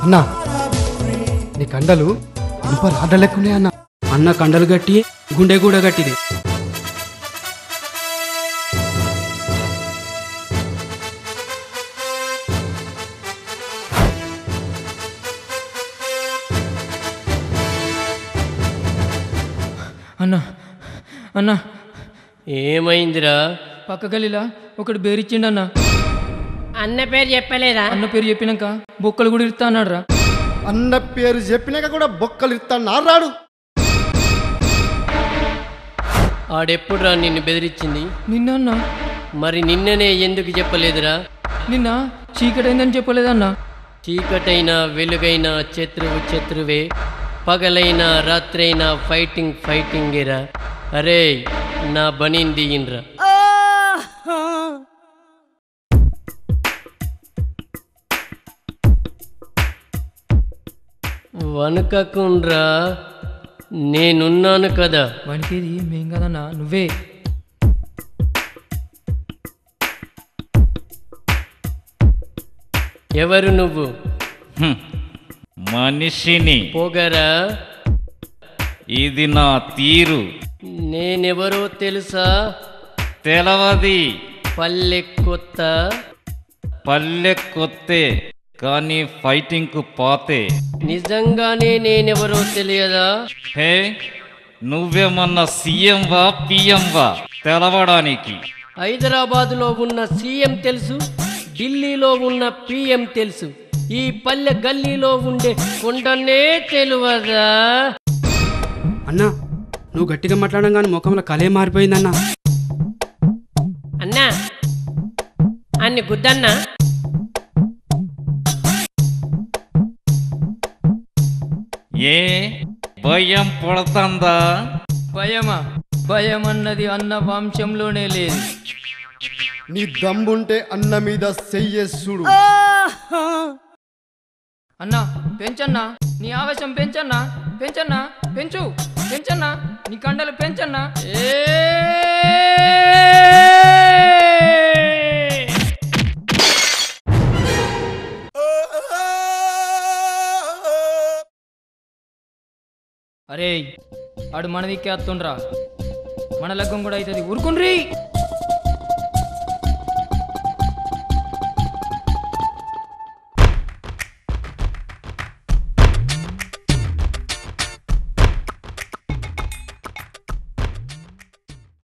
అన్నా నీ కండలు ఇంప రాడ్డలేకునే అన్న. అన్న కండలు గట్టి గుండె కూడా గట్టిది. అన్నా అన్నా ఏమైందిరా? పక్క గల్లీలా ఒకడు బేరిచ్చిండన్నా. అన్న పేరు చెప్పలేదా? అన్న పేరు చెప్పినాక బొక్కలు కూడా ఇస్తా అన్నాడు రా. అన్న పేరు చెప్పినాక కూడా బొక్కలు ఇస్తాను రాడు. ఆడెప్పుడురా నిన్ను బెదిరించింది? నిన్న అన్నా. మరి నిన్ననే ఎందుకు చెప్పలేదురా? నిన్న చీకటైందని చెప్పలేదన్నా. చీకటైనా వెలుగైనా శత్రువే, పగలైనా రాత్రైనా ఫైటింగ్ ఫైటింగేరా. అరే నా బనీని దిగినరా. వనకకుండ్రా, నేనున్నాను కదా. వానికేది మేం కదన్నా, నువ్వే. ఎవరు నువ్వు? మనిషిని. పోగరా, ఇది నా తీరు. నేనెవరో తెలుసా? తెలవది. పల్లె కొత్త. పల్లె కొత్తే కానీ ఫైటింగ్కు పాతే. నిజంగానే నేనెవరో తెలియదా? హే, నువ్వేమన్నా సీఎంవా పిఎంవా తెలవడానికి? హైదరాబాదులో ఉన్న సీఎం తెలుసు, ఢిల్లీలో ఉన్న పిఎం తెలుసు, ఈ పల్లె గల్లీలో ఉండే కొండనే తెలియదా? అన్నా నువ్వు గట్టిగా మాట్లాడంగానే ముఖంలో కలే మారిపోయిందన్నా. అన్నా అన్ని గుద్దన్నా. ఏ భయం పడుతుందా? భయమా? భయం అన్నది అన్న వంశంలోనే లేదు. నీ దమ్ముంటే అన్న మీద చెయ్యేసుడు. అన్నా పెంచన్నా, నీ ఆవేశం పెంచన్నా, పెంచన్నా, పెంచు పెంచన్నా, నీ కండలు పెంచన్నా. అరే ఆడు మన దిక్కే వస్తుండ్రా, మన లగ్గం కూడా అవుతుంది. ఊరుకుండ్రీ.